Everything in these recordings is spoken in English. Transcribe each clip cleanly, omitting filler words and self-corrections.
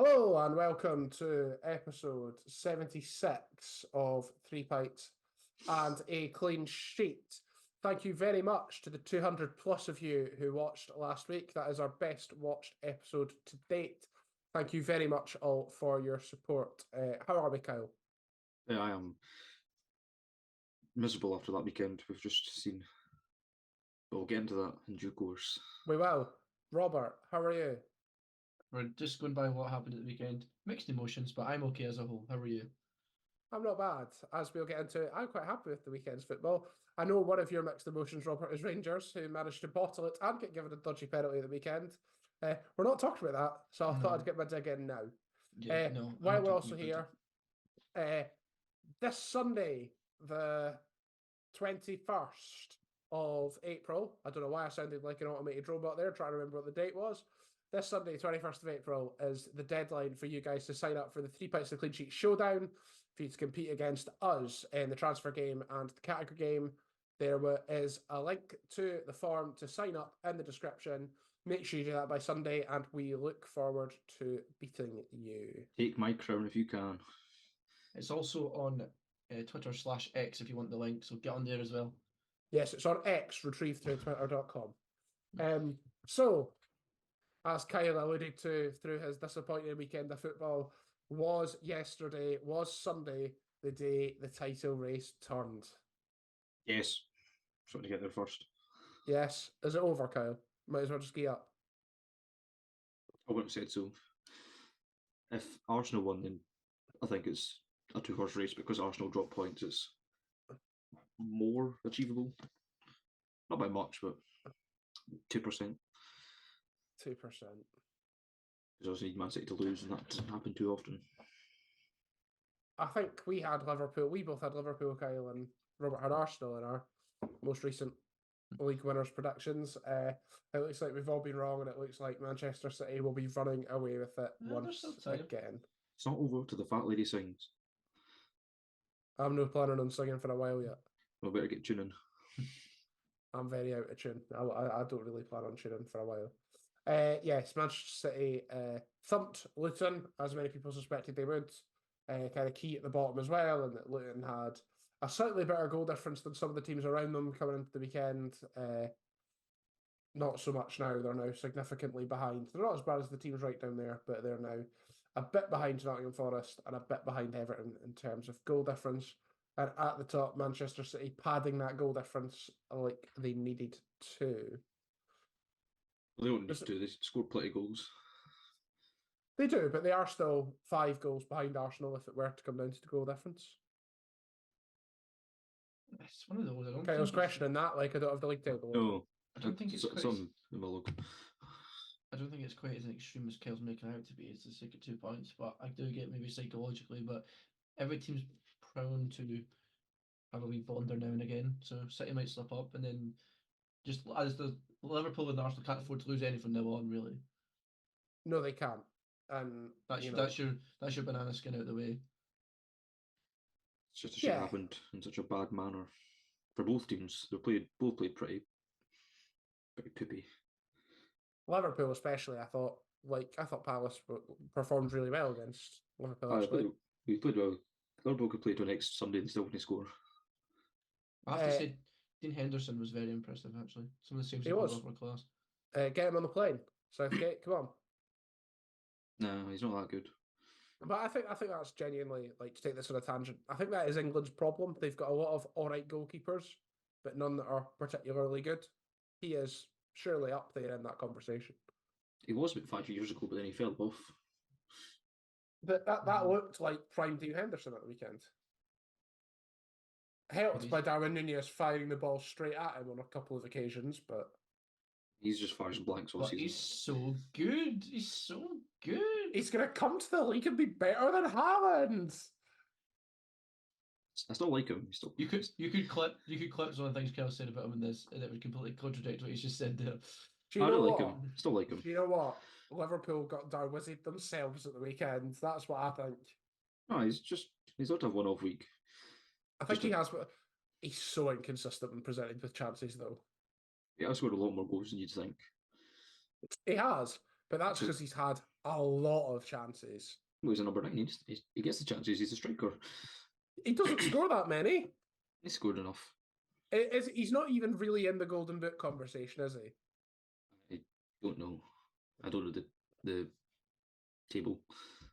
Hello and welcome to episode 76 of Three Pints and a Clean Sheet. Thank you very much to the 200 plus of you who watched last week. That is our best watched episode to date. Thank you very much all for your support. How are we, Kyle? Yeah, I am miserable after that weekend. We've just seen. But we'll get into that in due course. We will. Robert, how are you? We're just going by what happened at the weekend. Mixed emotions, but I'm okay as a whole. How are you? I'm not bad. As we'll get into it, I'm quite happy with the weekend's football. I know one of your mixed emotions, Robert, is Rangers, who managed to bottle it and get given a dodgy penalty at the weekend. We're not talking about that, so I thought I'd get my dig in now. While we're also here, this Sunday, the 21st of April, I don't know why I sounded like an automated robot there, trying to remember what the date was. This Sunday, 21st of April, is the deadline for you guys to sign up for the 3 Pints of Clean Sheet Showdown, for you to compete against us in the transfer game and the category game. There is a link to the form to sign up in the description. Make sure you do that by Sunday, and we look forward to beating you. Take my crown if you can. It's also on Twitter/X if you want the link, so get on there as well. Yes, it's on X, retrieved through twitter.com. So, as Kyle alluded to through his disappointing weekend of football, was Sunday, the day the title race turned. Yes. Trying to get there first. Yes. Is it over, Kyle? Might as well just get up. I wouldn't have said so. If Arsenal won, then I think it's a two-horse race. Because Arsenal dropped points, it's more achievable. Not by much, but 2%. 2%. Because obviously need Man City to lose, and that doesn't happen too often. I think we had Liverpool. We both had Liverpool, Kyle, and Robert had Arsenal in our most recent league winners' predictions. It looks like we've all been wrong, and it looks like Manchester City will be running away with it once again. It's not over till the fat lady sings. I'm not planning on singing for a while yet. Well, better get tuning. I'm very out of tune. I don't really plan on tuning for a while. Yes, Manchester City thumped Luton, as many people suspected they would. Kind of key at the bottom as well, and that Luton had a slightly better goal difference than some of the teams around them coming into the weekend. Not so much now. They're now significantly behind. They're not as bad as the teams right down there, but they're now a bit behind Nottingham Forest and a bit behind Everton in terms of goal difference. And at the top, Manchester City padding that goal difference like they needed to. Well, they don't need to. They scored plenty of goals. They do, but they are still 5 goals behind Arsenal if it were to come down to the goal difference. It's one of those. I was questioning that, like I don't have the league table. No, I don't think it's some in my look. I don't think it's quite as extreme as Kyle's making out to be. It's the sake of 2 points, but I do get maybe psychologically. But every team's prone to have a wee blunder now and again. So City might slip up, and then just as the Liverpool and Arsenal can't afford to lose any from now on, really. No, they can't. And that's your banana skin out of the way. It's just a shame it happened in such a bad manner for both teams. They both played pretty poopy. Liverpool, especially, I thought Palace performed really well against Liverpool. We played well. Liverpool could play till next Sunday and still wouldn't score. I have to say, Dean Henderson was very impressive. Actually, some of the saves he pulled off were class. Get him on the plane, Southgate. Come on. No, he's not that good. But I think that's genuinely, like, to take this on a tangent, I think that is England's problem. They've got a lot of alright goalkeepers, but none that are particularly good. He is surely up there in that conversation. He was about 5 years ago, but then he fell off. But that looked like prime Dean Henderson at the weekend. Helped by Darwin Núñez firing the ball straight at him on a couple of occasions, but he's just fires blanks all season. He's so good. He's so good. He's going to come to the league and be better than Haaland. I still like him. You could clip some of the things Kel said about him in this, and it would completely contradict what he's just said there. I don't like him. Still like him. Do you know what? Liverpool got Darwizzed themselves at the weekend. That's what I think. No, he's got to have one off week. I think he has. He's so inconsistent when presented with chances, though. Yeah, I've scored a lot more goals than you'd think. He has, But that's So- because he's had a lot of chances. Well, he's a number 9. He gets the chances. He's a striker. He doesn't score that many. He scored enough. He's not even really in the Golden Boot conversation, is he? I don't know. I don't know the table.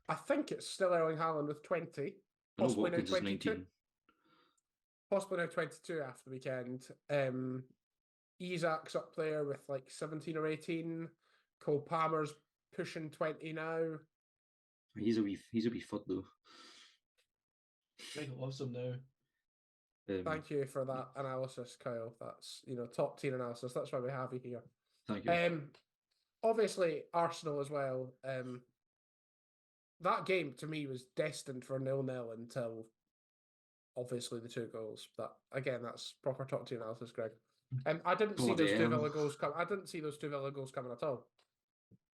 I think it's still Erling Haaland with 20. I know Possibly now Watkins is 22. 19. Possibly now 22 after the weekend. Isak's up there with like 17 or 18. Cole Palmer's pushing 20 now. He's a wee fud though. Greg loves him now. Thank you for that analysis, Kyle. That's top tier analysis. That's why we have you here. Thank you. Obviously Arsenal as well. That game to me was destined for 0-0 until obviously the 2 goals. That again, that's proper top tier analysis, Greg. I didn't see Bloody those 2 hell. Villa goals come. I didn't see those 2 Villa goals coming at all.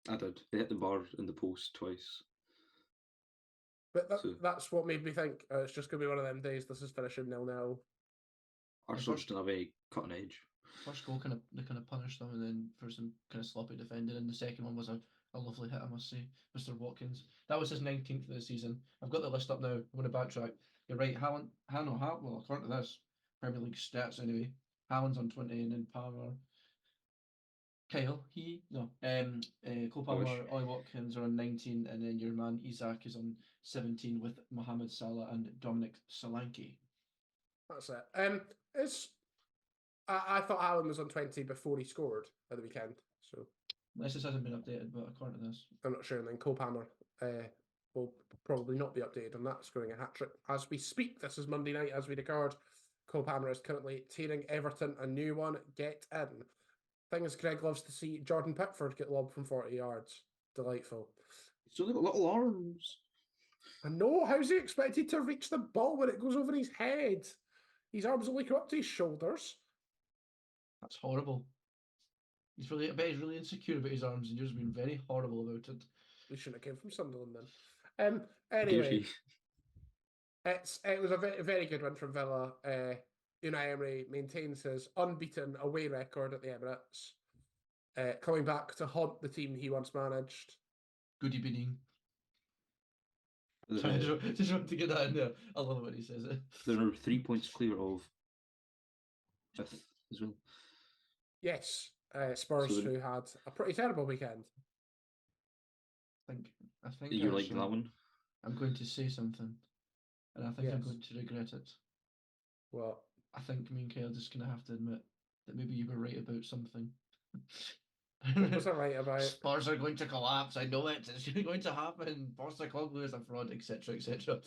I did. They hit the bar in the post twice. But So- that's what made me think it's just going to be one of them days. This is finishing 0-0. Arsenal just didn't have a cutting edge. First goal they kind of punished them, and then for some kind of sloppy defending. And the second one was a lovely hit, I must say, Mr. Watkins. That was his 19th of the season. I've got the list up now. I'm going to backtrack. You're right. Well, according to this Premier League stats anyway, Haaland's on 20, and then Palmer, Kyle, Cole Palmer, Gosh. Ollie Watkins are on 19, and then your man Isak is on 17 with Mohamed Salah and Dominic Solanke. That's it. I thought Haaland was on 20 before he scored at the weekend. So This hasn't been updated, but according to this, I'm not sure. And then Cole Palmer will probably not be updated on that, scoring a hat-trick as we speak. This is Monday night as we record. Cole Palmer is currently tearing Everton a new one. Get in. Thing is, Greg loves to see Jordan Pickford get lobbed from 40 yards. Delightful. He's only got little arms. I know. How's he expected to reach the ball when it goes over his head? His arms only come up to his shoulders. that's horrible. I bet he's really insecure about his arms, and you're just being very horrible about it. We shouldn't have came from Sunderland then. Anyway, it was a very, very good win from Villa. Unai Emery maintains his unbeaten away record at the Emirates, coming back to haunt the team he once managed. Good evening. They're, Sorry, just want to get that in there. I love it when he says it. they're 3 points clear of 5th as well. Yes, Spurs, So who had a pretty terrible weekend. I think You're liking actually, that one? I'm going to say something, and I think I'm Yes. going to regret it. Well, I think me and Kyle are just going to have to admit that maybe you were right about something. what was I right about? Spurs are going to collapse. I know it. It's going to happen. Postecoglou is a fraud, etc., etc.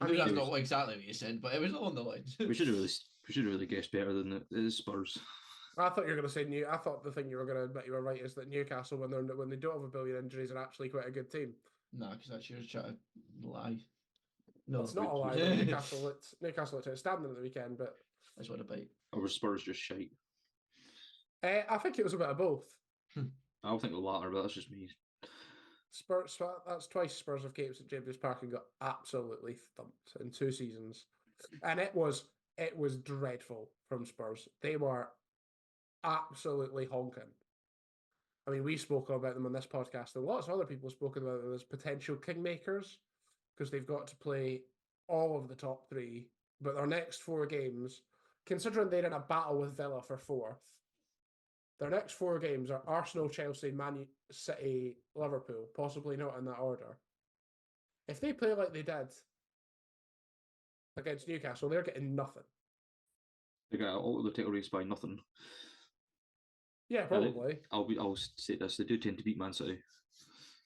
I mean, that's it not was- exactly what you said, but it was along the lines. We should have really guessed better than it. It is Spurs. I thought you were going to say I thought the thing you were going to admit you were right is that Newcastle, when they don't have a billion injuries, are actually quite a good team. Nah, because that's your chat lie. No, It's not a lie. but Newcastle looked outstanding at the weekend, but that's what a bite. Or was Spurs just shite? I think it was a bit of both. I don't think the latter, but that's just me. Spurs. That's twice Spurs have came at James Park and got absolutely thumped in 2 seasons, and it was dreadful from Spurs. They were absolutely honking. I mean, we spoke about them on this podcast, and lots of other people have spoken about them as potential kingmakers because they've got to play all of the top 3, but their next 4 games, considering they're in a battle with Villa for 4th, their next 4 games are Arsenal, Chelsea, Man City, Liverpool, possibly not in that order. If they play like they did against Newcastle, they're getting nothing. They got all of the title race by nothing. Yeah, probably. I'll say this: they do tend to beat Man City.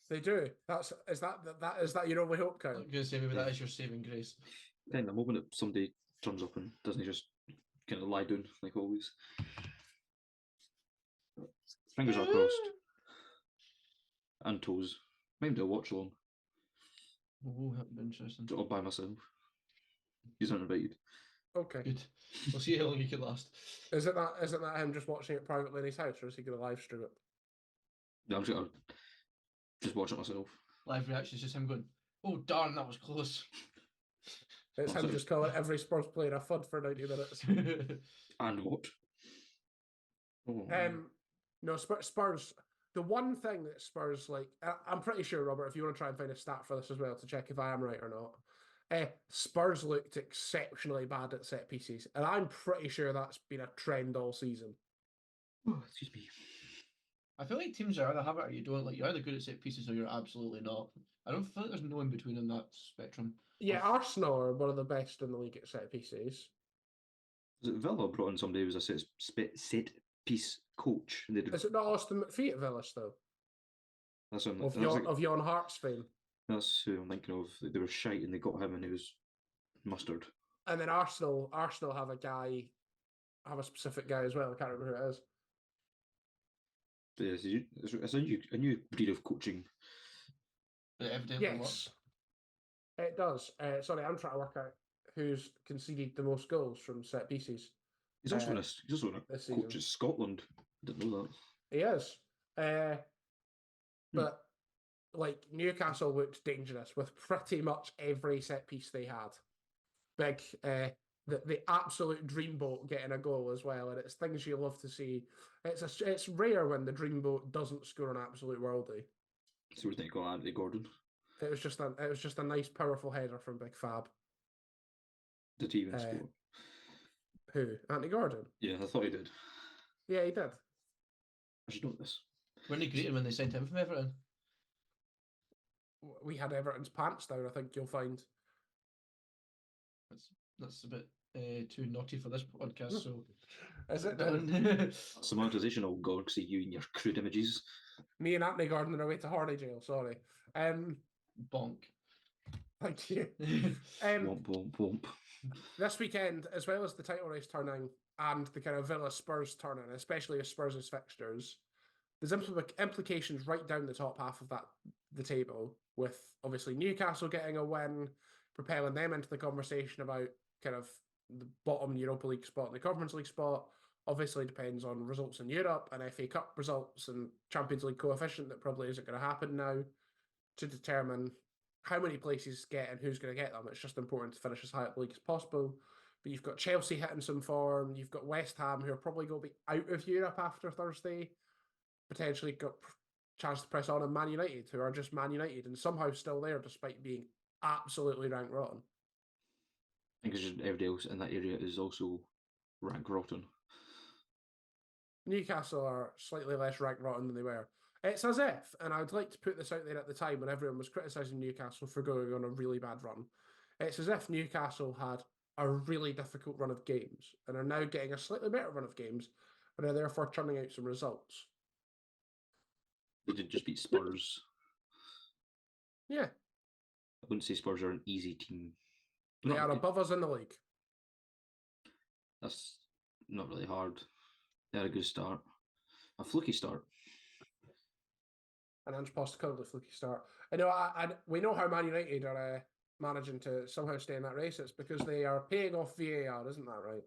They do. Is that your only hope, I'm Kyle? going to say maybe that is your saving grace. Then the moment that somebody turns up and doesn't just kind of lie down like always. Fingers are crossed. And toes. Maybe do a watch along. Oh, that would be interesting. All by myself. He's uninvited. Okay. Good. We'll see how long you can last. Isn't that him just watching it privately in his house, or is he going to live stream it? No, I'm just gonna just watch it myself. Live reaction is just him going, "Oh darn, that was close." It's him Awesome. just calling every Spurs player a fud for 90 minutes. And what? Oh, No, Spurs. the one thing that Spurs I'm pretty sure, Robert, if you want to try and find a stat for this as well to check if I am right or not, Spurs looked exceptionally bad at set pieces, and I'm pretty sure that's been a trend all season. Oh, excuse me. I feel like teams are either have it or you don't. Like, you're either good at set pieces or you're absolutely not. I don't feel like there's no in between in that spectrum. Yeah, Arsenal are one of the best in the league at set pieces. Was it Villa brought in somebody who was a set piece coach? And they did, Is it not Austin McPhee at Villa still? that's what I'm, Of that's, Jan Hart's fame. that's who I'm thinking of. They were shite and they got him and he was mustard. And then Arsenal have a specific guy as well. I can't remember who it is. But yes, it's a new breed of coaching. But evidently Yes, it does. Sorry, I'm trying to work out who's conceded the most goals from set pieces. He's also in a this coach season. in Scotland. I didn't know that. He is. But like Newcastle looked dangerous with pretty much every set piece they had. Big, the absolute dreamboat getting a goal as well, and it's things you love to see. It's rare when the dreamboat doesn't score an absolute worldie. So we think of Anthony Gordon. It was just a nice, powerful header from Big Fab. Did he even score? Who? Anthony Gordon? Yeah, I thought he did. Yeah, he did. I should know this. weren't they greeted when they sent him from Everton? We had Everton's pants down, I think you'll find. That's a bit too naughty for this podcast. So Is it? That's the monetization. Oh God, see you and your crude images. Me and Anthony Gordon are away to Horney jail, sorry. Bonk. Thank you. Womp womp womp. This weekend, as well as the title race turning and the kind of Villa Spurs turning, especially with Spurs' fixtures, there's implications right down the top half of the table, with obviously Newcastle getting a win, propelling them into the conversation about kind of the bottom Europa League spot and the Conference League spot. Obviously depends on results in Europe and FA Cup results and Champions League coefficient that probably isn't going to happen now to determine how many places get and who's going to get them. It's just important to finish as high up the league as possible. But you've got Chelsea hitting some form. You've got West Ham, who are probably going to be out of Europe after Thursday. Potentially got chance to press on, and Man United, who are just Man United and somehow still there despite being absolutely rank rotten. I think it's just everybody else in that area is also rank rotten. Newcastle are slightly less rank rotten than they were. It's as if, and I'd like to put this out there at the time when everyone was criticising Newcastle for going on a really bad run, it's as if Newcastle had a really difficult run of games and are now getting a slightly better run of games and are therefore churning out some results. They did just beat Spurs. Yeah. I wouldn't say Spurs are an easy team. They are above us in the league. That's not really hard. They had a good start. A fluky start. An Ange Postecoglou fluky start. I know, we know how Man United are managing to somehow stay in that race. It's because they are paying off VAR, isn't that right?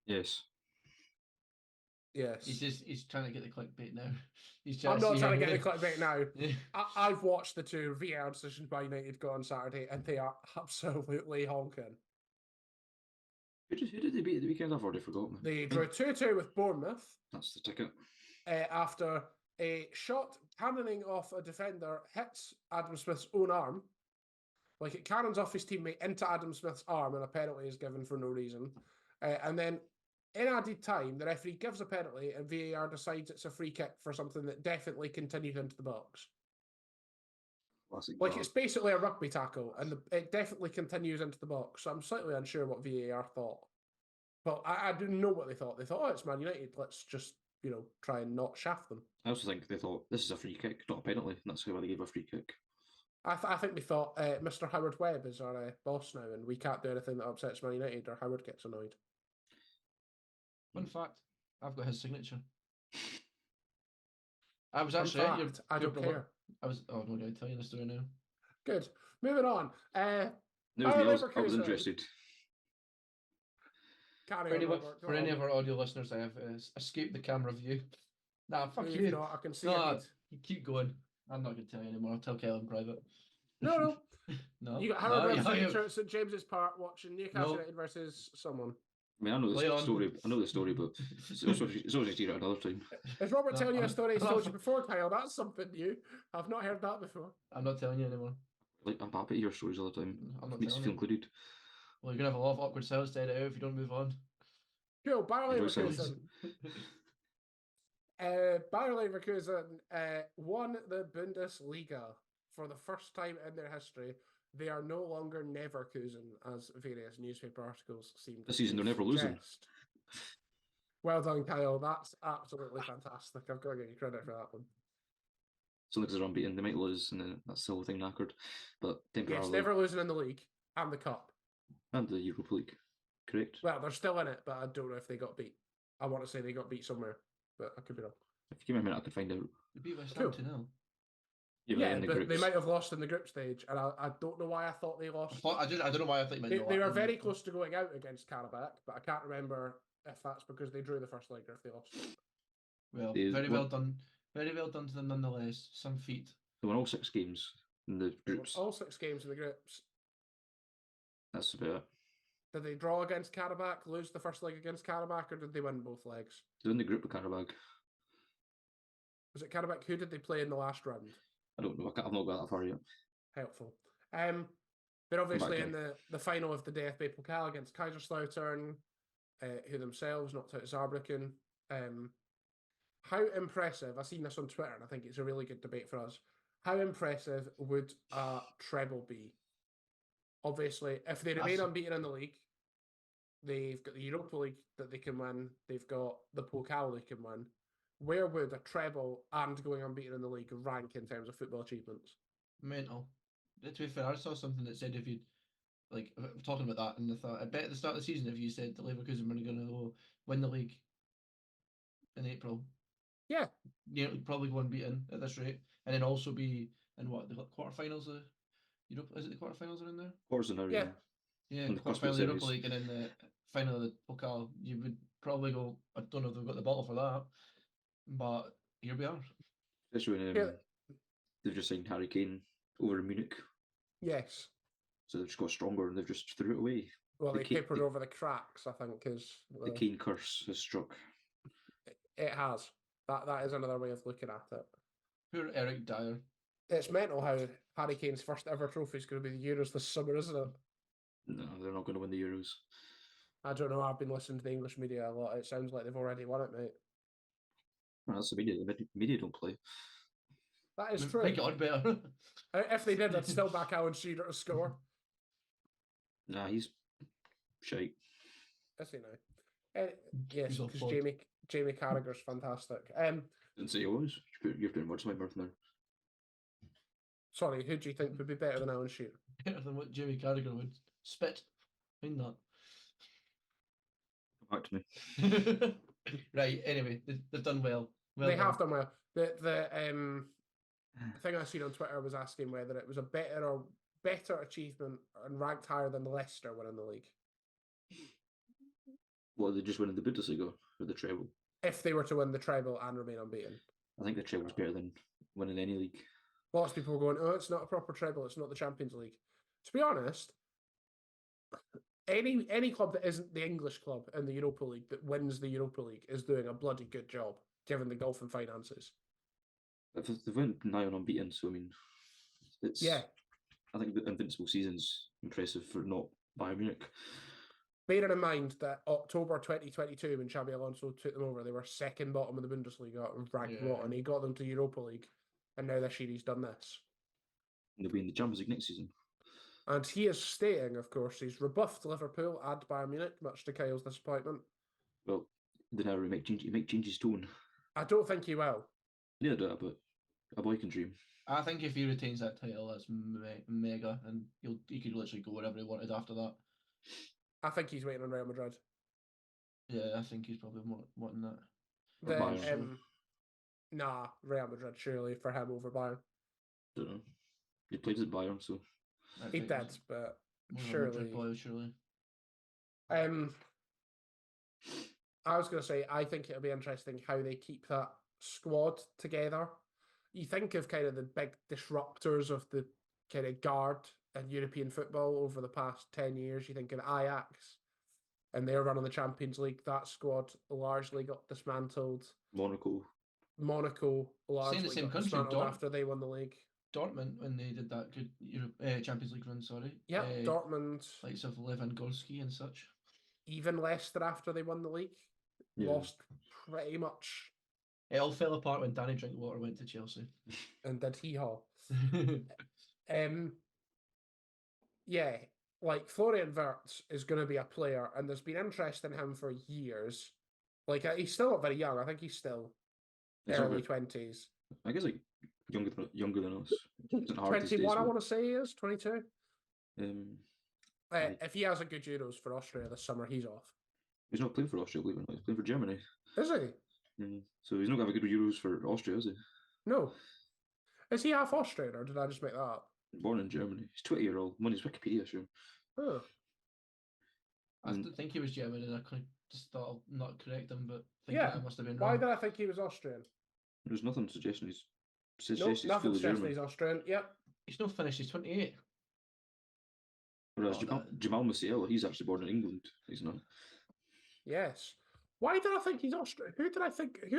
Yes. Yes. He's trying to get the clickbait now. I'm not trying to get the clickbait now. I've watched the two VAR decisions by United go on Saturday, and they are absolutely honking. Who did they beat at the weekend? I've already forgotten. They drew 2-2 with Bournemouth. That's the ticket. After a shot cannoning off a defender hits Adam Smith's own arm. Like it cannons off his teammate into Adam Smith's arm, and a penalty is given for no reason. And then in added time, the referee gives a penalty and VAR decides it's a free kick for something that definitely continued into the box. Classic Like bar. it's basically a rugby tackle and it definitely continues into the box. So I'm slightly unsure what VAR thought. But I do know what they thought. They thought, oh, it's Man United. Let's just, try and not shaft them. I also think they thought this is a free kick, not a penalty. And that's why they gave a free kick. I think they thought Mr. Howard Webb is our boss now and we can't do anything that upsets Man United or Howard gets annoyed. Fun fact, I've got his signature. I was actually at your I don't care. Oh no, did I tell you the story now? Good. Moving on. I was interested. For any of our audio listeners, I have escaped the camera view. Nah, fuck you. No, I can see No, it. you keep going. I'm not going to tell you anymore. I'll tell Kel in private. No. No. You got Howard Webb signature at St James's Park watching Newcastle United versus someone. I mean, I know Play the on. story. I know the story, but it's also just hear it another time. Is Robert No, telling you a I'm- story he's I'm told not- you before, Kyle? That's something new. I've not heard that before. I'm not telling you anymore. Like, I'm happy to hear stories all the time. I'm not It makes you telling feel you. included. Well, you're gonna have a lot of awkward silence to edit out if you don't move on. Cool. Bayer Enjoy silence. Leverkusen. Bayer Leverkusen won the Bundesliga for the first time in their history. They are no longer Neverkusen, as various newspaper articles seem to This season they're never losing. suggest. Well done, Kyle. That's absolutely fantastic. I've got to give you credit for that one. It's only because they're unbeaten. They might lose, and then that's the whole thing knackered. But Yes, temporarily, never losing in the league and the cup. and the Europa League, correct? Well, they're still in it, but I don't know if they got beat. I want to say they got beat somewhere, but I could be wrong. If you give me a minute, I could find out. They beat West Cool. Ham 2-0. Yeah, in the but they groups. might have lost in the group stage, and I don't know why I thought they lost. I don't know why I think They were very close to going out against Karabakh, but I can't remember if that's because they drew the first leg or if they lost. Well, They very won- well done. Very well done to them nonetheless. Some feat. They won all 6 games in the They won groups. all 6 games in the groups. That's about it. Did they draw against Karabakh, lose the first leg against Karabakh, or did they win both legs? They're in the group with Karabakh. Was it Karabakh? Who did they play in the last round? I don't know. I've not got that far yet. Helpful. They're obviously back in the final of the DFB Pokal against Kaiserslautern, who themselves knocked out Saarbrücken. How impressive, I've seen this on Twitter, and I think it's a really good debate for us. How impressive would a treble be? Obviously, if they remain That's- unbeaten in the league, they've got the Europa League that they can win, they've got the Pokal they can win. Where would a treble and going unbeaten in the league rank in terms of football achievements? Mental. To be fair, I saw something that said if you'd talking about that, and I thought I bet at the start of the season if you said the Leverkusen were going to go win the league in April, Yeah, probably go unbeaten at this rate, and then also be in what the quarterfinals of Europe. Is it the quarterfinals are in there? Quarters an hour. Yeah. Yeah, And the cusp of quarterfinal of the Europa semis. League, and then the final of the Pokal. You would probably go. I don't know if they've got the bottle for that, but here we are. Especially when Yeah. they've just signed Harry Kane over in Munich. yes. So they've just got stronger and they've just threw it away. Well, The they Kane- papered the- over the cracks, I think, is The Kane curse has struck. it has. That is another way of looking at it. Poor Eric Dyer. It's mental how Harry Kane's first ever trophy is going to be the Euros this summer, isn't it? No, they're not going to win the Euros. I don't know. I've been listening to the English media a lot. It sounds like they've already won it, mate. Well, that's the media. The media don't play. That is true. Make it on better. If they did, I'd still back Alan Shearer to score. Nah, he's shite. Is he now? Yes, He's off because board. Jamie Carragher's fantastic. Didn't say he was. You're putting words in my mouth now. Sorry, who do you think would be better than Alan Shearer? Better than what Jamie Carragher would. Spit. Mind that. Come back to me. Right, anyway, they've done well. They have done well. The thing I seen on Twitter was asking whether it was a better achievement and ranked higher than Leicester winning the league. Well, they just winning the Bundesliga or the treble. If they were to win the treble and remain unbeaten. I think the treble's better than winning any league. Lots of people were going, oh, it's not a proper treble, it's not the Champions League. To be honest, any club that isn't the English club in the Europa League that wins the Europa League is doing a bloody good job, given the golf and finances. They've went nigh on unbeaten, so I mean, it's Yeah. I think the invincible season's impressive for not Bayern Munich. Bearing in mind that October 2022, when Xabi Alonso took them over, they were second bottom of the Bundesliga and ranked Yeah. rotten. He got them to Europa League, and now this year he's done this. And they'll be in the Champions League next season. And he is staying, of course. He's rebuffed Liverpool and Bayern Munich, much to Kyle's disappointment. Well, they never make change his tone. I don't think he will. Neither do I, but a boy can dream. I think if he retains that title, that's mega, and he could literally go wherever he wanted after that. I think he's waiting on Real Madrid. Yeah, I think he's probably wanting that. The, Bayern. nah, Real Madrid, surely, for him over Bayern. Don't know. He played at Bayern, so I He think did, he's but more of a surely. Madrid boy, surely. I was going to say, I think it'll be interesting how they keep that squad together. You think of kind of the big disruptors of the kind of guard in European football over the past 10 years. You think of Ajax, and they're running the Champions League. That squad largely got dismantled. Monaco. Monaco largely same got country, dismantled after they won the league. Dortmund, when they did that good Champions League run, sorry. Yeah, Dortmund. Likes of Lewandowski and such. Even Leicester after they won the league. Yeah. Lost pretty much. It all fell apart when Danny Drinkwater went to Chelsea. And did hee-haw. Yeah, like Florian Wirtz is going to be a player, and there's been interest in him for years. Like, he's still not very young. I think he's still He's not early very- 20s. I guess like younger than us. It's hard these days, 21, I but, want to say he is. 22. Aye. If he has a good Euros for Austria this summer, he's off. he's not playing for Austria, believe it or not. He's playing for Germany. Is he? So he's not going to have a good Euros for Austria, is he? No. Is he half Austrian, or did I just make that up? Born in Germany. He's 20-year-old. I'm on his Wikipedia, sure. Oh. I And- didn't think he was German, and I kind of just thought I'll not correct him, but I think Yeah, I must have been Why wrong. did I think he was Austrian? There's nothing suggesting he's Nope, suggests he's nothing fully suggests German. he's Austrian. Yep. He's not finished. He's 28. Whereas Oh, Jamal Musiala, he's actually born in England. He's not. Yes. Why did I think he's Austrian? Who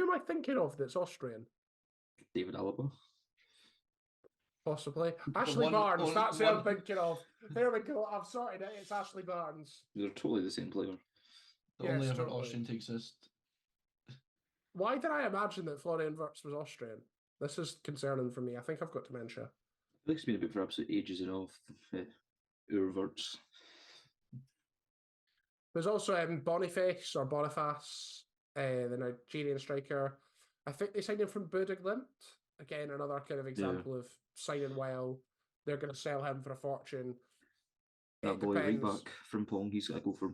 am I thinking of that's Austrian? David Alaba. Possibly. Ashley one- Barnes, one- that's who I'm one- thinking of. There we go. I've sorted it. It's Ashley Barnes. They're totally the same player. The Yes, only other totally. Austrian to exist. Why did I imagine that Florian Wirtz was Austrian? This is concerning for me. I think I've got dementia. I think it's been a bit for absolute ages and off. Urverts. There's also Boniface or Boniface, the Nigerian striker. I think they signed him from Bodeglimt. Again, another kind of example of signing well. They're going to sell him for a fortune. That It boy right depends. back from Pong, he's got to go for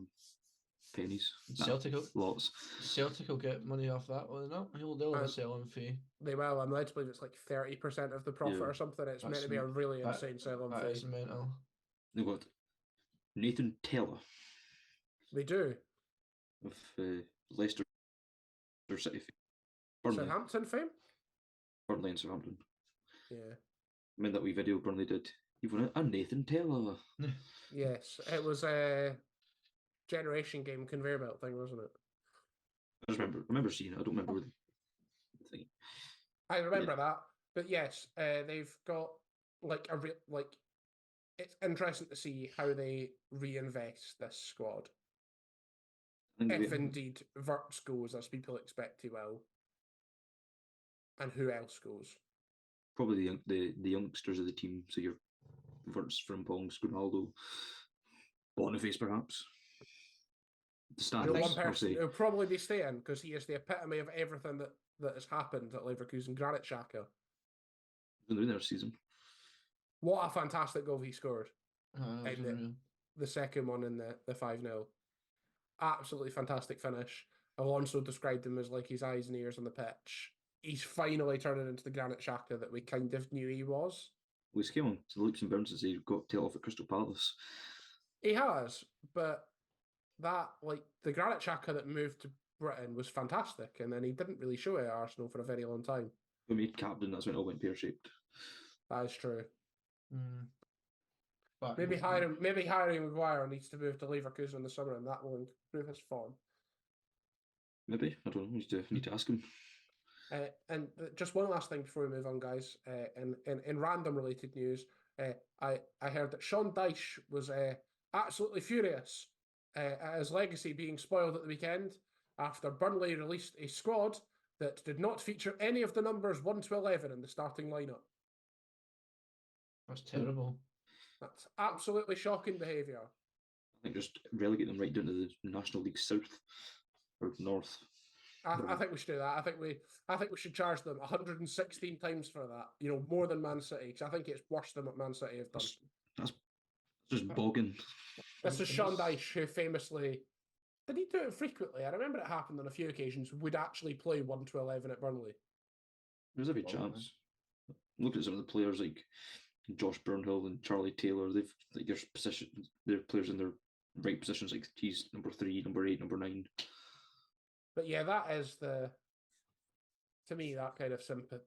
pennies. Nah, Celtic will, lots. Celtic will get money off that, will they not? They'll have Um, a selling fee. They will. I'm led to believe it's like 30% of the profit Yeah. or something. It's meant That's to be a really that- insane selling That is fee. mental. They've got Nathan Taylor They do. of Leicester City. Burnley. Southampton fame? Burnley and Southampton. Yeah. I mean that wee video Burnley did. You've won a Nathan Taylor. Yes. It was a generation game conveyor belt thing, wasn't it? I just remember seeing it. I don't remember the thing. I remember that. But yes, they've got like it's interesting to see how they reinvest this squad. I think If they- indeed Wirtz goes as people expect he will. And who else goes? probably the youngsters of the team. So your Verts, Frimpong, Ronaldo, Boniface, perhaps. The You know, standards, one I'll person say. who'll probably be staying because he is the epitome of everything that has happened at Leverkusen. Granit Xhaka. In the winner season. What a fantastic goal he scored. That was And the- unreal. The second one in the 5-0. Absolutely fantastic finish. Alonso described him as like his eyes and ears on the pitch. He's finally turning into the Granit Xhaka that we kind of knew he was. Well, he's came on to the leaps and bounds since he got tail off at Crystal Palace. He has, but that, like, the Granit Xhaka that moved to Britain was fantastic, and then he didn't really show it at Arsenal for a very long time. We made captain, that's when it all went pear-shaped. That is true. But Maybe Harry Maguire needs to move to Leverkusen in the summer, and that will improve his form. Maybe, I don't know, need to ask him. And just one last thing before we move on, guys. In random related news, I heard that Sean Dyche was absolutely furious at his legacy being spoiled at the weekend after Burnley released a squad that did not feature any of the numbers 1 to 11 in the starting lineup. That's terrible. That's absolutely shocking behaviour. I think just relegate them right down to the National League South or North. I think we should do that. I think we should charge them 116 times for that. You know, more than Man City, because I think it's worse than what Man City have done. That's just bogging. This is And Sean it's- Dyche, who famously did he do it frequently? I remember it happened on a few occasions. Would actually play 1 to 11 at Burnley. There's every Probably. chance. Look at some of the players like Josh Burnhill and Charlie Taylor. They've like their players in their right positions. Like he's number 3, number 8, number 9. But yeah, that is to me, that kind of sympathy.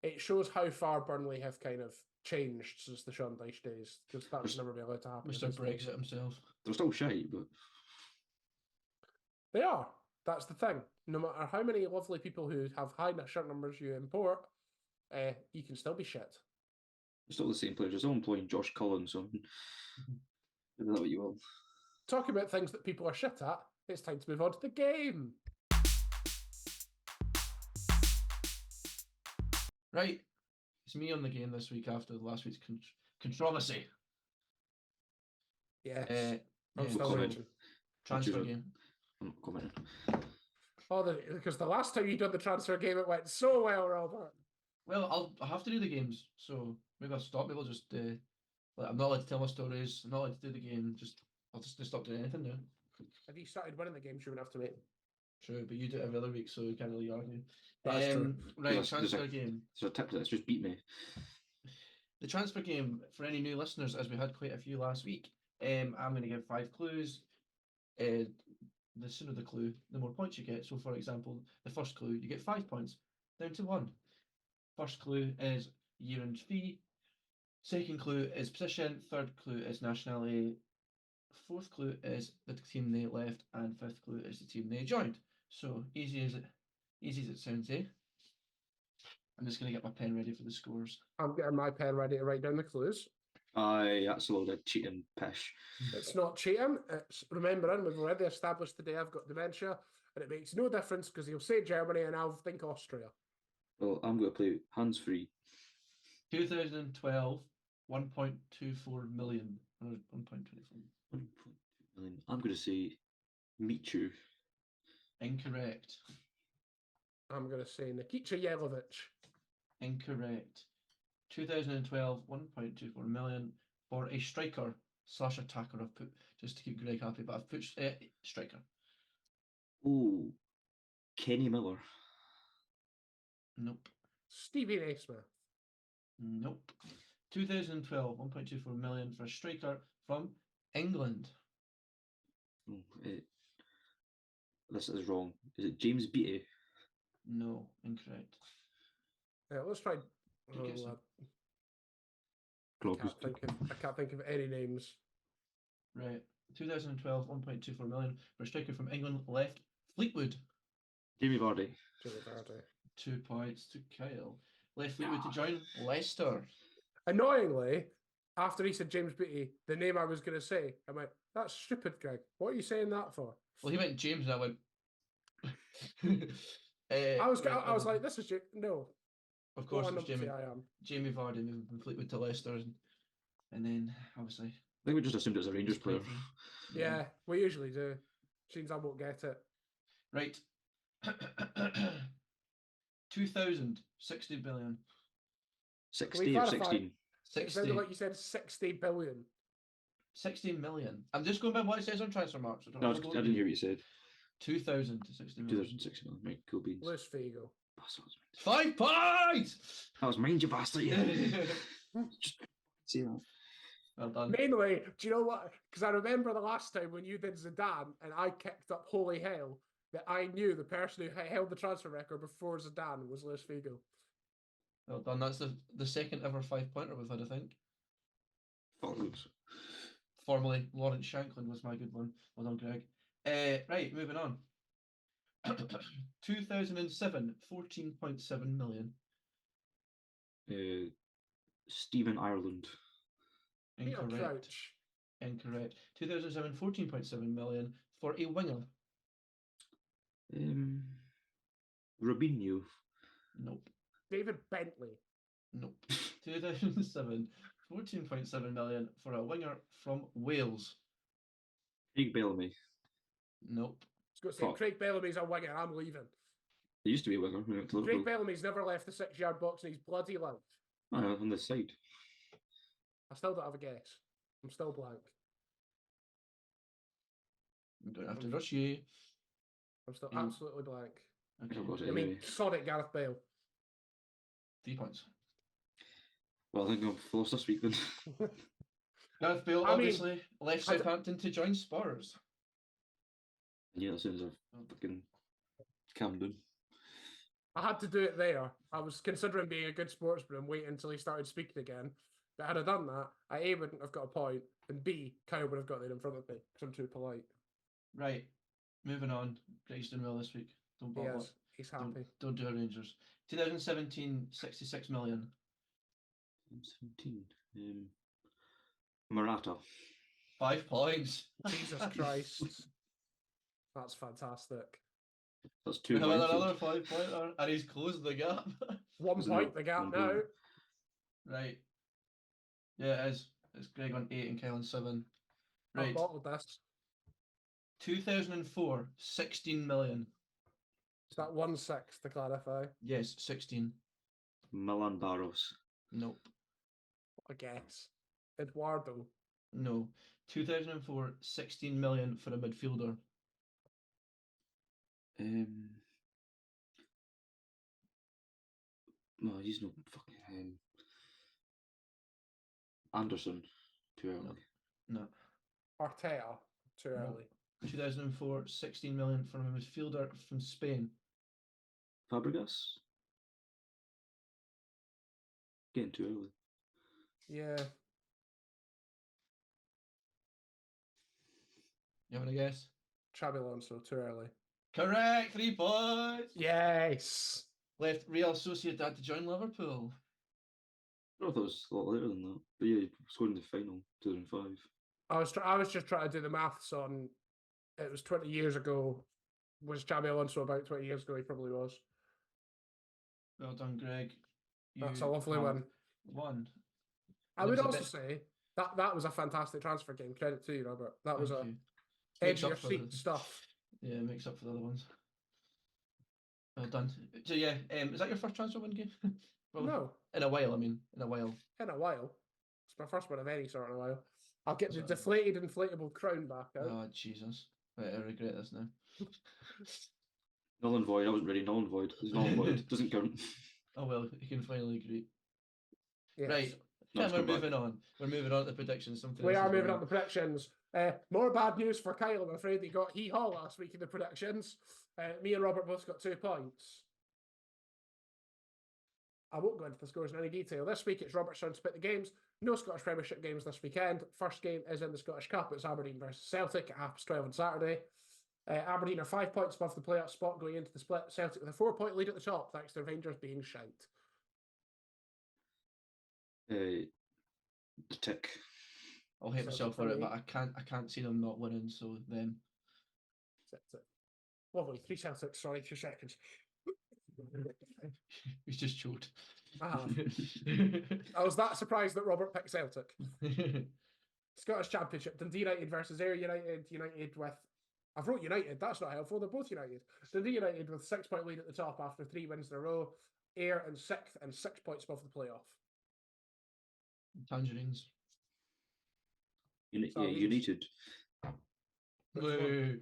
It shows how far Burnley have kind of changed since the Sean Dyche days, because that would There's- never be allowed to happen. at Mr. this league. Brexit himself. They're still shy, but They are. That's the thing. No matter how many lovely people who have high shirt numbers you import, you can still be shit. It's still the same players. You're still employing Josh Cullen, so do that what you will. Talking about things that people are shit at, it's time to move on to the game. Right. It's me on the game this week after last week's controversy. Yes. Yeah, I'm still comment. raging. transfer Choose it. game. I'm not commenting. Oh, because the last time you did the transfer game, it went so well, Robert. Well, I'll have to do the games, so maybe I'll stop. Maybe I'll just I'm not allowed to tell my stories. I'm not allowed to do the game. I'll just stop doing anything now. If you started winning the games, you wouldn't have to make them. True, but you do it every other week, so you can't really argue. That's true. Right, There's transfer a- game. There's a tip to this. Just beat me. The transfer game, for any new listeners, as we had quite a few last week, I'm going to give 5 clues. The sooner the clue, the more points you get. So, for example, the first clue, you get 5 points, down to 1. First clue is year and fee. Second clue is position. Third clue is nationality. Fourth clue is the team they left, and fifth clue is the team they joined. So easy as it sounds, eh? I'm just gonna get my pen ready for the scores. I'm getting my pen ready to write down the clues. Aye, that's a load of cheating pish. It's not cheating. It's remembering. We've already established today I've got dementia, and it makes no difference because he'll say Germany and I'll think Austria. Well, I'm going to play hands free. 2012, 1.24 million. Or 1.24. 1.2 million. I'm going to say meet you. Incorrect. I'm going to say Nikita Yelovich. Incorrect. 2012, 1.24 million for a striker / attacker. I've put just to keep Greg happy, but I've put striker. Oh, Kenny Miller. Nope. Stevie Naismith. Nope. 2012, 1.24 million for a striker from England. Oh, this is wrong. Is it James Beattie? No, incorrect. Let's try. Good guess. I can't think of any names. Right. 2012, 1.24 million for a striker from England left Fleetwood. Jamie Vardy. Jimmy Vardy. 2 points to Kyle. Left Fleetwood to join Leicester. Annoyingly, after he said James Beattie, the name I was going to say, I went, "That's stupid, Greg. What are you saying that for?" Well, he went James, and I went. I was like, "This is no." Of course, Go it on, was say I am. Jamie Vardy moving from Fleetwood to Leicester, and then obviously. I think we just assumed it was a Rangers player. Yeah, we usually do. Seems I won't get it. Right. 2000, 60 billion. 60 or 16? It 60, sounded like you said 60 billion. 60 million. I'm just going by what it says on transfer marks. No, I didn't hear what you said. 2000 to 60 million. 2006 million. Right, cool beans. Luis Figo. 5 points! That was mine, you bastard. Just say that. Well done. Mainly, do you know what? Because I remember the last time when you did Zidane and I kicked up holy hell that I knew the person who held the transfer record before Zidane was Luis Figo. Well done. That's the second ever 5-pointer we've had, I think. Follows. Formerly, Lawrence Shanklin was my good one. Well done, Greg. Right, moving on. 2007, 14.7 million. Stephen Ireland. Peter Incorrect. Crouch. Incorrect. 2007, 14.7 million for a winger. Robinho. Nope. David Bentley. Nope. 2007, 14.7 million for a winger from Wales. Craig Bellamy. Nope. I was going to say, Craig Bellamy's a winger. I'm leaving. He used to be a winger. When he went to Craig Liverpool. Bellamy's never left the 6-yard box in his bloody life. On the side. I still don't have a guess. I'm still blank. We don't have to rush you. I'm still absolutely blank. Okay. I've got it I mean, anyway. Sonic Gareth Bale. 3 points. Well, I think I've lost this week then. Gareth Bale I mean, obviously left I d- Southampton to join Spurs. Yeah, as soon as I've fucking calmed down. I had to do it there. I was considering being a good sportsman and wait until he started speaking again. But had I done that, I A, wouldn't have got a point, and B, Kyle would have got there in front of me because I'm too polite. Right. Moving on. Greg's doing well this week. Don't He bottle is. it. He's happy. Don't do our Rangers. 2017, 66 million. 17. Murata. 5 points. Jesus Christ. That's fantastic. That's 2 With Minefield. another 5 pointer, and he's closing the gap. 1 Isn't point it? the gap 1 now. point. Right. Yeah, it is. It's Greg on 8 and Kyle on 7. I've Right. bottled this. 2004, 16 million. Is that 1/6 to clarify? Yes, 16. Milan Barros. Nope. I guess. Eduardo. No. 2004, 16 million for a midfielder. No, he's no fucking Anderson. Too early. No. Artea. Too No. early. 2004, 16 million for a midfielder from Spain. Fabregas. Getting too early. Yeah. You having a guess? Xabi Alonso. Too early. Correct, 3 points. Yes. Left Real Sociedad to join Liverpool. I thought it was a lot later than that. But yeah, he scored in the final, 2005. I was just trying to do the maths on. It was 20 years ago. Was Xabi Alonso about 20 years ago? He probably was. Well done, Greg. That's a You lovely have one. Won. I It would was a also bit- say that was a fantastic transfer game. Credit to you, Robert. That was Thank a you. edge Makes of up your for seat the- stuff. Yeah, it makes up for the other ones. Well done. So yeah, is that your first transfer win game? Well, No, in a while. I mean, in a while. in a while. It's my first one of any sort in a while. I'll get the So- deflated inflatable crown back out. Oh Jesus! Right, I regret this now. Null and void. I wasn't ready. Null and void. It's null and void. Doesn't count. Oh well, you can finally agree. Yes. Right, No, and it's we're come back. moving on. We're moving on to the predictions. Something We else are is moving going on to predictions. More bad news for Kyle. I'm afraid he got hee-haw last week in the predictions. Me and Robert both got 2 points. I won't go into the scores in any detail. This week it's Robert's turn to pick the games. No Scottish Premiership games this weekend. First game is in the Scottish Cup. It's Aberdeen versus Celtic at 12:30 on Saturday. Aberdeen are 5 points above the playoff spot going into the split. Celtic with a 4-point lead at the top, thanks to Rangers being shite. The tick. I'll hate Celtic myself for for it, me. but I can't see them not winning. So then, Celtic. Lovely. 3 Celtics, sorry, 2 seconds. he's just choked. I was that surprised that Robert picked Celtic. Scottish Championship, Dundee United versus Ayr United. United with, I've wrote United, that's not helpful, they're both United. Dundee United with 6-point lead at the top after 3 wins in a row. Ayr in 6th and 6 points above the playoff. Tangerines. Sorry, United. Which one? Woo.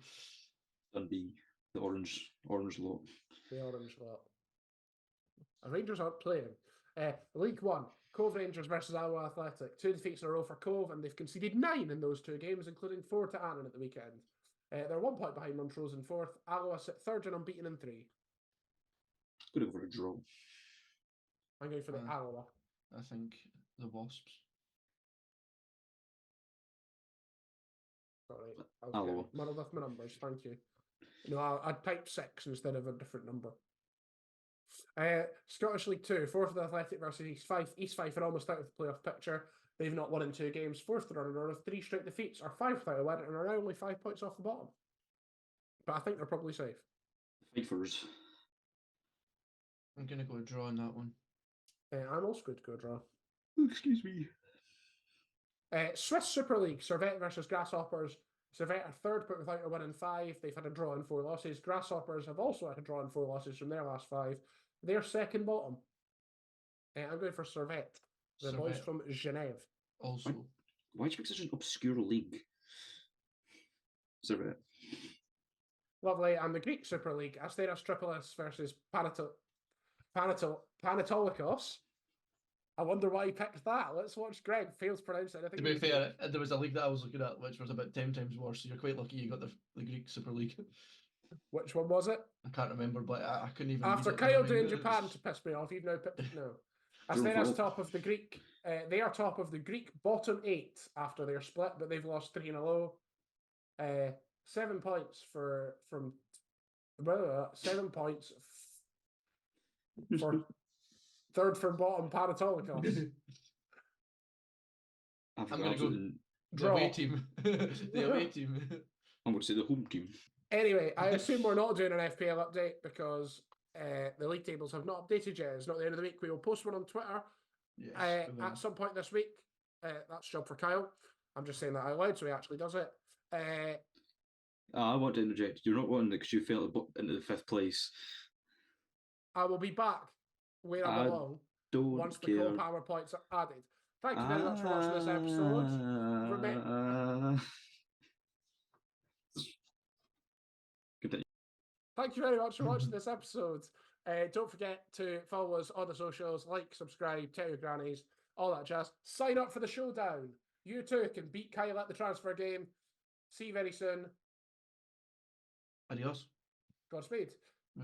Dundee. The orange lot. The orange lot. The Rangers aren't playing. League One, Cove Rangers versus Alloa Athletic. 2 defeats in a row for Cove, and they've conceded 9 in those 2 games, including 4 to Annan at the weekend. They're 1 point behind Montrose in 4th. Alloa sit 3rd and unbeaten in 3. Good over a draw. I'm going for the Alloa. I think the Wasps. Sorry, Alloa. muddled up my numbers. Thank you. No, I'd type 6 instead of a different number. Scottish League 2, 4th with Athletic versus East Fife. East Fife are almost out of the playoff picture. They've not won in 2 games. 4th run in a row with 3 straight defeats, are 5th out of 1 and are now only 5 points off the bottom. But I think they're probably safe. Fifers. I'm gonna go draw on that one. I'm also good to go draw. Excuse me. Swiss Super League, Servette versus Grasshoppers. Servette are 3rd but without a win in 5. They've had a draw in 4 losses. Grasshoppers have also had a draw in 4 losses from their last 5. They're 2nd bottom. I'm going for Servette. The boys Servette. from Genève. Also, Why'd you pick such an obscure league? Servette. Lovely. And the Greek Super League, Asteras Tripolis versus Panatolikos. I wonder why he picked that. Let's watch Greg fails to pronounce it. I to think be he- fair, there was a league that I was looking at which was about 10 times worse. So you're quite lucky you got the Greek Super League. Which one was it? I can't remember, but I couldn't even. read After it in Kyle my doing mind. Japan to piss me off, you've now picked no. True Asteras fault. top of the Greek. They are top of the Greek bottom 8 after their split, but they've lost 3 in a row. 7 points from 7 points for third from bottom Panatolikos. I've I'm got gonna go absolutely- the away Draw. team. The away team. I'm going to say the home team. Anyway, I assume we're not doing an FPL update because the league tables have not updated yet. It's not the end of the week. We will post one on Twitter Yes. at some point this week. That's job for Kyle. I'm just saying that out loud, so he actually does it. I want to interject. You're not wanting it because you fell into the 5th place. I will be back where I I belong Don't once the care. Cole Power points are added. Thank you very much for watching this episode. Continue. Thank you very much for watching this episode. Don't forget to follow us on the socials, like, subscribe, tell your grannies, all that jazz. Sign up for the showdown. You too can beat Kyle at the transfer game. See you very soon. Adios. Godspeed.